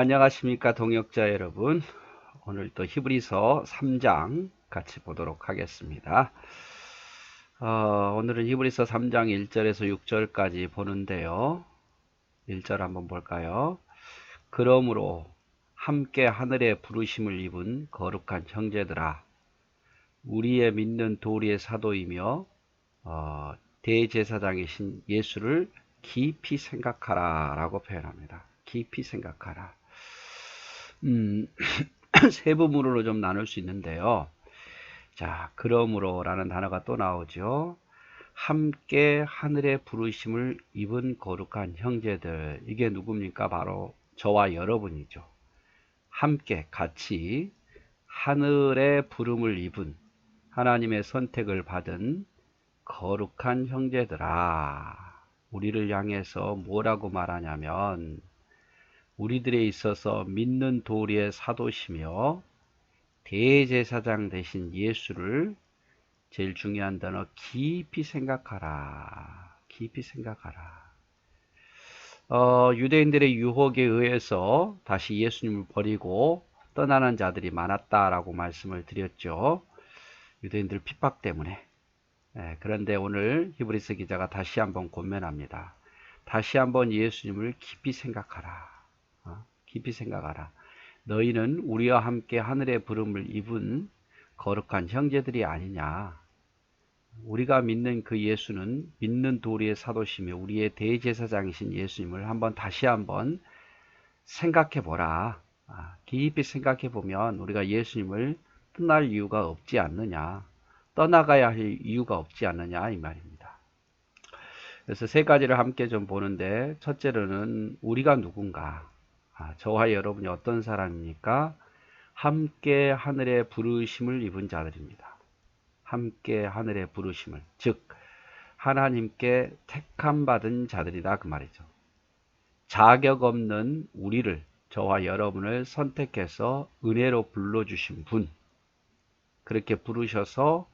안녕하십니까 동역자 여러분. 오늘 또 히브리서 3장 같이 보도록 하겠습니다. 오늘은 히브리서 3장 1절에서 6절까지 보는데요. 1절 한번 볼까요? 그러므로 함께 하늘의 부르심을 입은 거룩한 형제들아, 우리의 믿는 도리의 사도이며 대제사장이신 예수를 깊이 생각하라 라고 표현합니다. 깊이 생각하라. 세 부분으로 좀 나눌 수 있는데요. 자, 그러므로 라는 단어가 또 나오죠. 함께 하늘의 부르심을 입은 거룩한 형제들. 이게 누굽니까? 바로 저와 여러분이죠. 함께 같이 하늘의 부름을 입은 하나님의 선택을 받은 거룩한 형제들아. 우리를 향해서 뭐라고 말하냐면 우리들에 있어서 믿는 도리의 사도시며 대제사장 되신 예수를 제일 중요한 단어 깊이 생각하라. 깊이 생각하라. 유대인들의 유혹에 의해서 다시 예수님을 버리고 떠나는 자들이 많았다라고 말씀을 드렸죠. 유대인들 핍박 때문에. 그런데 오늘 히브리서 기자가 다시 한번 권면합니다. 다시 한번 예수님을 깊이 생각하라. 깊이 생각하라. 너희는 우리와 함께 하늘의 부름을 입은 거룩한 형제들이 아니냐. 우리가 믿는 그 예수는 믿는 도리의 사도시며 우리의 대제사장이신 예수님을 다시 한번 생각해 보라. 깊이 생각해 보면 우리가 예수님을 떠날 이유가 없지 않느냐. 떠나가야 할 이유가 없지 않느냐 이 말입니다. 그래서 세 가지를 함께 좀 보는데, 첫째로는 우리가 누군가. 저와 여러분이 어떤 사람입니까? 함께 하늘의 부르심을 입은 자들입니다. 함께 하늘의 부르심을, 즉 하나님께 택함 받은 자들이다 그 말이죠. 자격 없는 우리를, 저와 여러분을 선택해서 은혜로 불러주신 분, 그렇게 부르셔서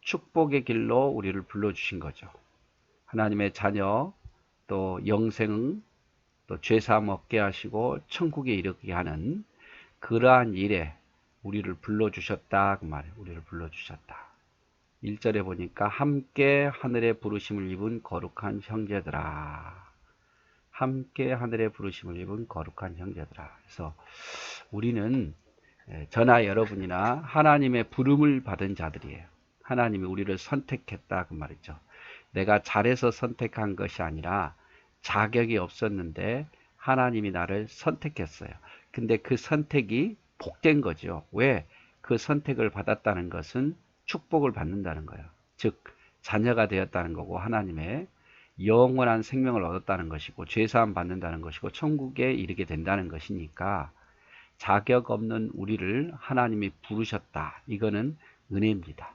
축복의 길로 우리를 불러주신 거죠. 하나님의 자녀, 또 영생, 또 죄사함 얻게 하시고 천국에 이르게 하는 그러한 일에 우리를 불러주셨다 그 말이에요. 우리를 불러주셨다. 1절에 보니까 함께 하늘의 부르심을 입은 거룩한 형제들아. 함께 하늘의 부르심을 입은 거룩한 형제들아. 그래서 우리는 저나 여러분이나 하나님의 부름을 받은 자들이에요. 하나님이 우리를 선택했다 그 말이죠. 내가 잘해서 선택한 것이 아니라 자격이 없었는데 하나님이 나를 선택했어요. 근데 그 선택이 복된 거죠. 왜? 그 선택을 받았다는 것은 축복을 받는다는 거예요. 즉 자녀가 되었다는 거고 하나님의 영원한 생명을 얻었다는 것이고 죄사함 받는다는 것이고 천국에 이르게 된다는 것이니까 자격 없는 우리를 하나님이 부르셨다. 이거는 은혜입니다.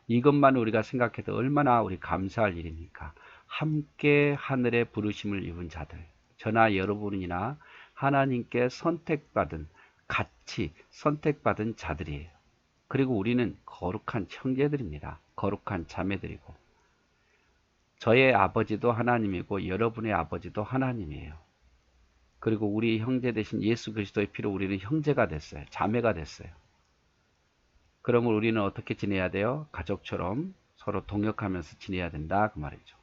이것만 우리가 생각해도 얼마나 우리 감사할 일입니까? 함께 하늘의 부르심을 입은 자들, 저나 여러분이나 하나님께 선택받은, 같이 선택받은 자들이에요. 그리고 우리는 거룩한 형제들입니다. 거룩한 자매들이고, 저의 아버지도 하나님이고 여러분의 아버지도 하나님이에요. 그리고 우리 형제 되신 예수 그리스도의 피로 우리는 형제가 됐어요. 자매가 됐어요. 그러면 우리는 어떻게 지내야 돼요? 가족처럼 서로 동역하면서 지내야 된다 그 말이죠.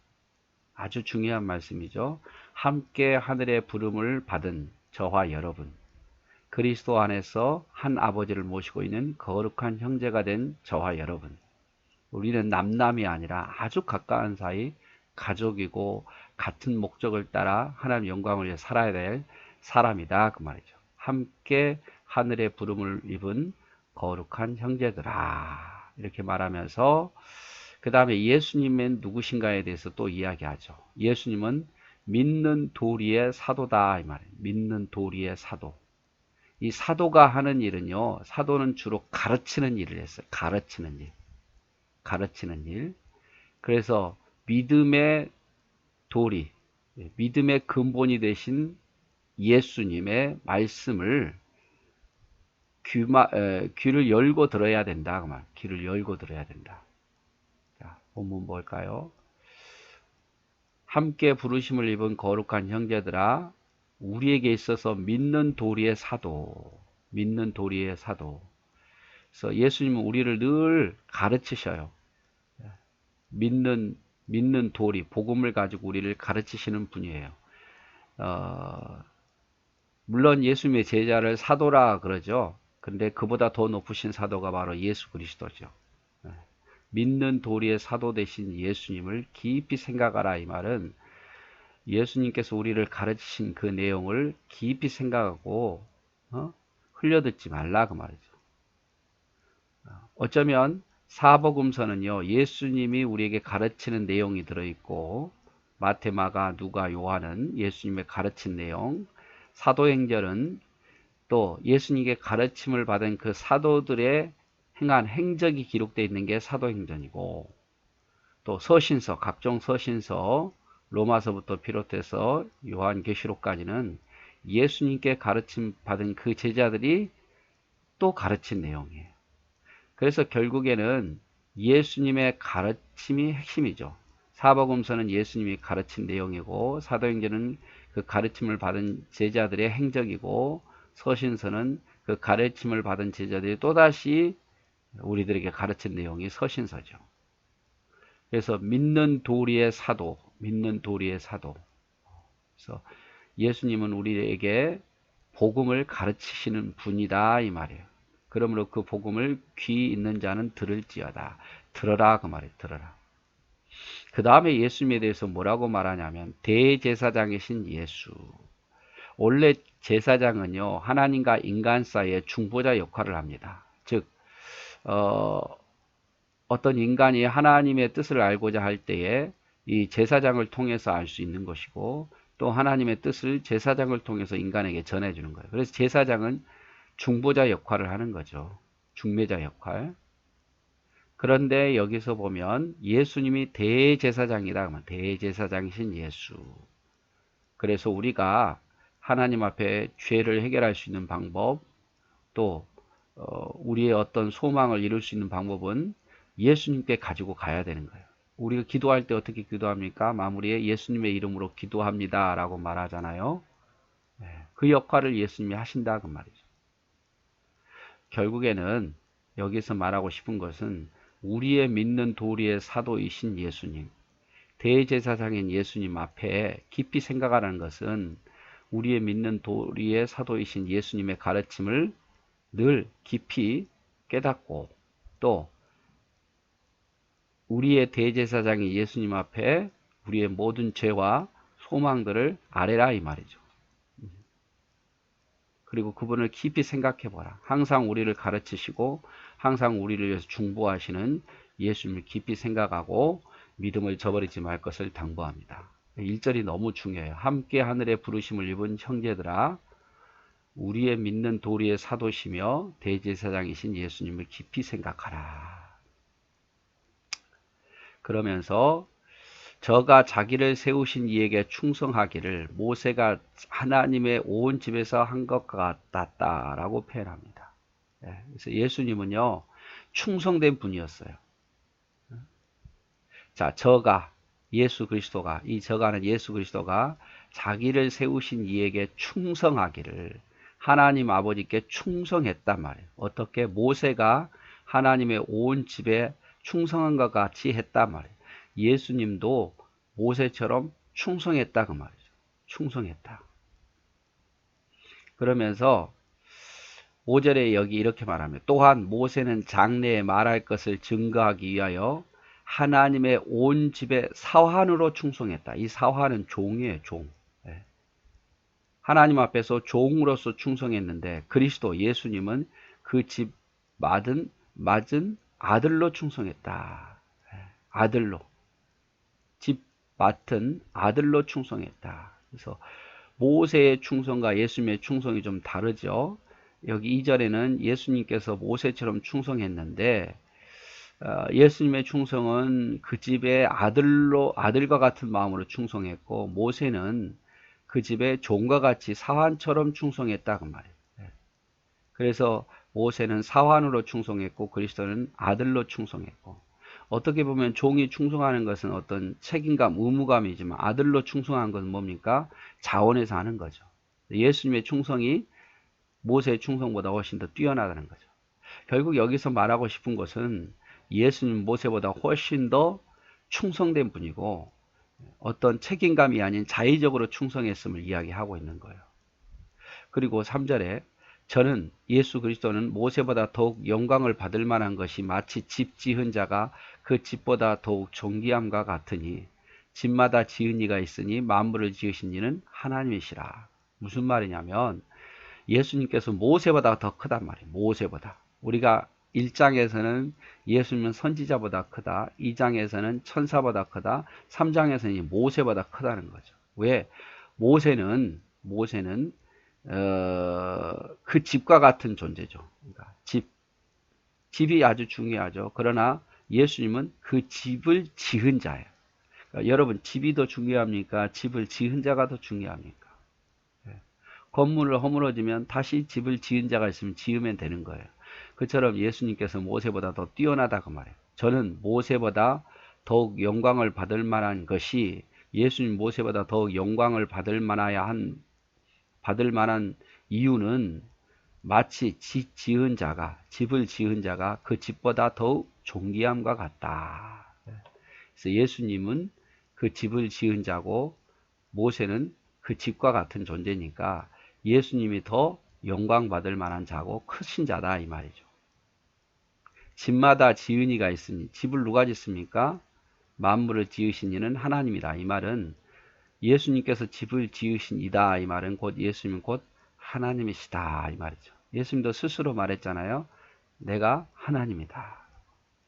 아주 중요한 말씀이죠. 함께 하늘의 부름을 받은 저와 여러분, 그리스도 안에서 한 아버지를 모시고 있는 거룩한 형제가 된 저와 여러분, 우리는 남남이 아니라 아주 가까운 사이 가족이고 같은 목적을 따라 하나님 영광을 위해 살아야 될 사람이다 그 말이죠. 함께 하늘의 부름을 입은 거룩한 형제들아, 이렇게 말하면서 그 다음에 예수님은 누구신가에 대해서 또 이야기하죠. 예수님은 믿는 도리의 사도다 이 말이에요. 믿는 도리의 사도. 이 사도가 하는 일은요, 사도는 주로 가르치는 일을 했어요. 가르치는 일. 가르치는 일. 그래서 믿음의 도리, 믿음의 근본이 되신 예수님의 말씀을 귀를 열고 들어야 된다. 그 말. 귀를 열고 들어야 된다. 자, 본문 볼까요? 함께 부르심을 입은 거룩한 형제들아, 우리에게 있어서 믿는 도리의 사도, 믿는 도리의 사도. 그래서 예수님은 우리를 늘 가르치셔요. 믿는 도리, 복음을 가지고 우리를 가르치시는 분이에요. 물론 예수님의 제자를 사도라 그러죠. 근데 그보다 더 높으신 사도가 바로 예수 그리스도죠. 믿는 도리의 사도 되신 예수님을 깊이 생각하라, 이 말은 예수님께서 우리를 가르치신 그 내용을 깊이 생각하고 흘려듣지 말라 그 말이죠. 어쩌면 사복음서는요, 예수님이 우리에게 가르치는 내용이 들어있고, 마태, 마가, 누가, 요한은 예수님의 가르친 내용, 사도행전은 또 예수님께 가르침을 받은 그 사도들의 행한 행적이 기록되어 있는 게 사도행전이고, 또 서신서, 각종 서신서, 로마서부터 비롯해서 요한계시록까지는 예수님께 가르침 받은 그 제자들이 또 가르친 내용이에요. 그래서 결국에는 예수님의 가르침이 핵심이죠. 사복음서는 예수님이 가르친 내용이고, 사도행전은 그 가르침을 받은 제자들의 행적이고, 서신서는 그 가르침을 받은 제자들이 또다시 우리들에게 가르친 내용이 서신서죠. 그래서 믿는 도리의 사도, 믿는 도리의 사도. 그래서 예수님은 우리에게 복음을 가르치시는 분이다 이 말이에요. 그러므로 그 복음을 귀 있는 자는 들을지어다. 들어라 그 말이에요. 들어라. 그 다음에 예수님에 대해서 뭐라고 말하냐면 대제사장이신 예수. 원래 제사장은요, 하나님과 인간 사이의 중보자 역할을 합니다. 즉 어떤 인간이 하나님의 뜻을 알고자 할 때에 이 제사장을 통해서 알 수 있는 것이고, 또 하나님의 뜻을 제사장을 통해서 인간에게 전해주는 거예요. 그래서 제사장은 중보자 역할을 하는 거죠. 중매자 역할. 그런데 여기서 보면 예수님이 대제사장이다 하면 대제사장이신 예수. 그래서 우리가 하나님 앞에 죄를 해결할 수 있는 방법, 또 우리의 어떤 소망을 이룰 수 있는 방법은 예수님께 가지고 가야 되는 거예요. 우리가 기도할 때 어떻게 기도합니까? 마무리에 예수님의 이름으로 기도합니다 라고 말하잖아요. 그 역할을 예수님이 하신다 그 말이죠. 결국에는 여기서 말하고 싶은 것은 우리의 믿는 도리의 사도이신 예수님, 대제사장인 예수님 앞에 깊이 생각하라는 것은 우리의 믿는 도리의 사도이신 예수님의 가르침을 늘 깊이 깨닫고, 또 우리의 대제사장이 예수님 앞에 우리의 모든 죄와 소망들을 아뢰라 이 말이죠. 그리고 그분을 깊이 생각해 보라. 항상 우리를 가르치시고 항상 우리를 위해서 중보하시는 예수님을 깊이 생각하고 믿음을 저버리지 말 것을 당부합니다. 1절이 너무 중요해요. 함께 하늘의 부르심을 입은 형제들아, 우리의 믿는 도리의 사도시며 대제사장이신 예수님을 깊이 생각하라. 그러면서 저가 자기를 세우신 이에게 충성하기를 모세가 하나님의 온 집에서 한 것 같았다라고 표현합니다. 그래서 예수님은요, 충성된 분이었어요. 자, 저가 예수 그리스도가, 이 저가는 예수 그리스도가 자기를 세우신 이에게 충성하기를 하나님 아버지께 충성했단 말이에요. 어떻게? 모세가 하나님의 온 집에 충성한 것 같이 했단 말이에요. 예수님도 모세처럼 충성했다 그 말이죠. 충성했다. 그러면서 5절에 여기 이렇게 말하면 또한 모세는 장래에 말할 것을 증거하기 위하여 하나님의 온 집에 사환으로 충성했다. 이 사환은 종이에요. 종. 하나님 앞에서 종으로서 충성했는데 그리스도 예수님은 그 집 맞은 아들로 충성했다. 아들로. 집 맡은 아들로 충성했다. 그래서 모세의 충성과 예수님의 충성이 좀 다르죠. 여기 2절에는 예수님께서 모세처럼 충성했는데 예수님의 충성은 그 집의 아들과 같은 마음으로 충성했고, 모세는 그 집의 종과 같이 사환처럼 충성했다 그 말이에요. 그래서 모세는 사환으로 충성했고 그리스도는 아들로 충성했고, 어떻게 보면 종이 충성하는 것은 어떤 책임감, 의무감이지만 아들로 충성한 것은 뭡니까? 자원해서 하는 거죠. 예수님의 충성이 모세의 충성보다 훨씬 더 뛰어나다는 거죠. 결국 여기서 말하고 싶은 것은 예수님 모세보다 훨씬 더 충성된 분이고 어떤 책임감이 아닌 자의적으로 충성했음을 이야기하고 있는 거예요. 그리고 3절에 저는 예수 그리스도는 모세보다 더욱 영광을 받을 만한 것이 마치 집 지은 자가 그 집보다 더욱 존귀함과 같으니 집마다 지은 이가 있으니 만물을 지으신 이는 하나님이시라. 무슨 말이냐면 예수님께서 모세보다 더 크단 말이에요. 모세보다. 우리가 1장에서는 예수님은 선지자보다 크다. 2장에서는 천사보다 크다. 3장에서는 모세보다 크다는 거죠. 왜? 모세는 그 집과 같은 존재죠. 그러니까 집이 아주 중요하죠. 그러나 예수님은 그 집을 지은 자예요. 그러니까 여러분, 집이 더 중요합니까? 집을 지은 자가 더 중요합니까? 건물을 허물어지면 다시 집을 지은 자가 있으면 지으면 되는 거예요. 그처럼 예수님께서 모세보다 더 뛰어나다 그 말이에요. 저는 모세보다 더욱 영광을 받을 만한 것이 예수님 모세보다 더욱 영광을 받을 만한 이유는 마치 집을 지은 자가 그 집보다 더욱 존귀함과 같다. 그래서 예수님은 그 집을 지은 자고 모세는 그 집과 같은 존재니까 예수님이 더 영광 받을 만한 자고 크신 자다 이 말이죠. 집마다 지은 이가 있으니 집을 누가 짓습니까? 만물을 지으신 이는 하나님이다. 이 말은 예수님께서 집을 지으신 이다. 이 말은 곧 예수님은 곧 하나님이시다. 이 말이죠. 예수님도 스스로 말했잖아요. 내가 하나님이다.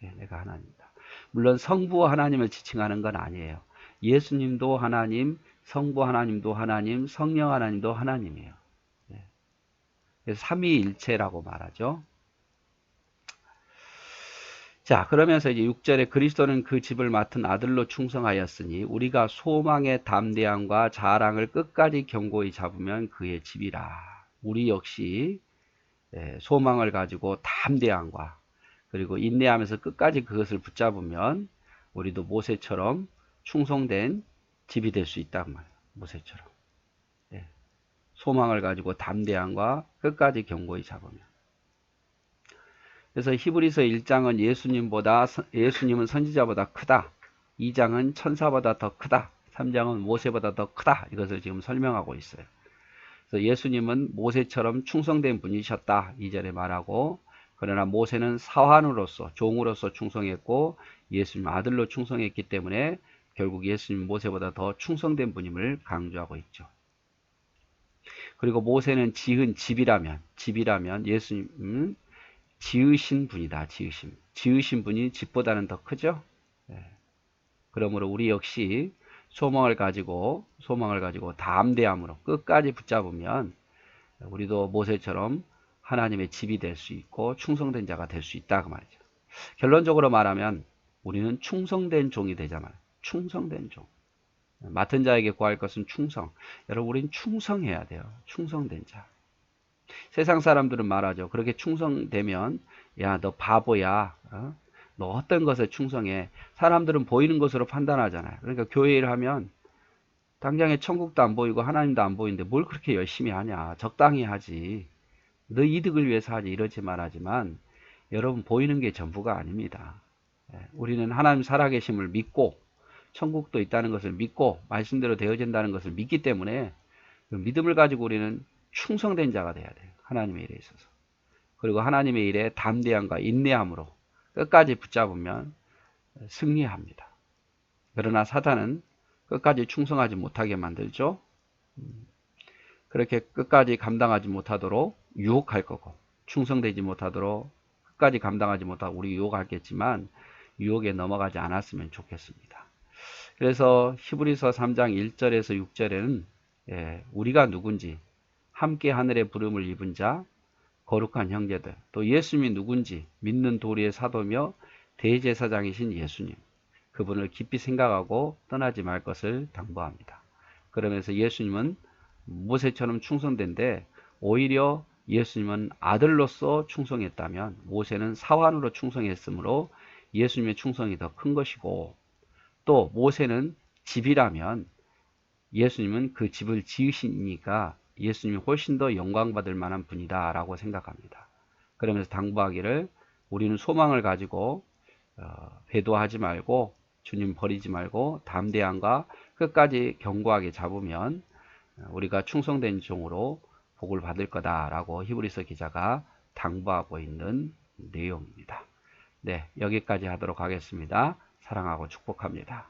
네, 내가 하나님이다. 물론 성부 하나님을 지칭하는 건 아니에요. 예수님도 하나님, 성부 하나님도 하나님, 성령 하나님도 하나님이에요. 네. 그래서 삼위일체라고 말하죠. 자, 그러면서 이제 6절에 그리스도는 그 집을 맡은 아들로 충성하였으니 우리가 소망의 담대함과 자랑을 끝까지 견고히 잡으면 그의 집이라. 우리 역시 소망을 가지고 담대함과 그리고 인내하면서 끝까지 그것을 붙잡으면 우리도 모세처럼 충성된 집이 될 수 있단 말이에요. 모세처럼. 소망을 가지고 담대함과 끝까지 견고히 잡으면. 그래서 히브리서 1장은 예수님은 선지자보다 크다. 2장은 천사보다 더 크다. 3장은 모세보다 더 크다. 이것을 지금 설명하고 있어요. 그래서 예수님은 모세처럼 충성된 분이셨다. 2절에 말하고 그러나 모세는 사환으로서 종으로서 충성했고 예수님 아들로 충성했기 때문에 결국 예수님 모세보다 더 충성된 분임을 강조하고 있죠. 그리고 모세는 지은 집이라면 예수님은 지으신 분이다. 지으신 분이 집보다는 더 크죠. 그러므로 우리 역시 소망을 가지고 담대함으로 끝까지 붙잡으면 우리도 모세처럼 하나님의 집이 될 수 있고 충성된 자가 될 수 있다 그 말이죠. 결론적으로 말하면 우리는 충성된 종이 되잖아요. 충성된 종. 맡은 자에게 구할 것은 충성. 여러분, 우리는 충성해야 돼요. 충성된 자. 세상 사람들은 말하죠. 그렇게 충성되면 야, 너 바보야. 너 어떤 것에 충성해. 사람들은 보이는 것으로 판단하잖아요. 그러니까 교회 일 하면 당장에 천국도 안 보이고 하나님도 안 보이는데 뭘 그렇게 열심히 하냐. 적당히 하지. 너 이득을 위해서 하지. 이러지 말하지만 여러분, 보이는 게 전부가 아닙니다. 우리는 하나님 살아계심을 믿고 천국도 있다는 것을 믿고 말씀대로 되어진다는 것을 믿기 때문에 그 믿음을 가지고 우리는 충성된 자가 돼야 돼요. 하나님의 일에 있어서. 그리고 하나님의 일에 담대함과 인내함으로 끝까지 붙잡으면 승리합니다. 그러나 사단은 끝까지 충성하지 못하게 만들죠. 그렇게 끝까지 감당하지 못하도록 유혹할 거고 충성되지 못하도록 끝까지 감당하지 못하고 우리 유혹하겠지만 유혹에 넘어가지 않았으면 좋겠습니다. 그래서 히브리서 3장 1절에서 6절에는 우리가 누군지 함께 하늘의 부름을 입은 자 거룩한 형제들 또 예수님이 누군지 믿는 도리의 사도며 대제사장이신 예수님 그분을 깊이 생각하고 떠나지 말 것을 당부합니다. 그러면서 예수님은 모세처럼 충성된데 오히려 예수님은 아들로서 충성했다면 모세는 사환으로 충성했으므로 예수님의 충성이 더 큰 것이고 또 모세는 집이라면 예수님은 그 집을 지으시니까 예수님이 훨씬 더 영광받을 만한 분이다 라고 생각합니다. 그러면서 당부하기를 우리는 소망을 가지고 배도하지 말고 주님 버리지 말고 담대함과 끝까지 견고하게 잡으면 우리가 충성된 종으로 복을 받을 거다라고 히브리서 기자가 당부하고 있는 내용입니다. 네, 여기까지 하도록 하겠습니다. 사랑하고 축복합니다.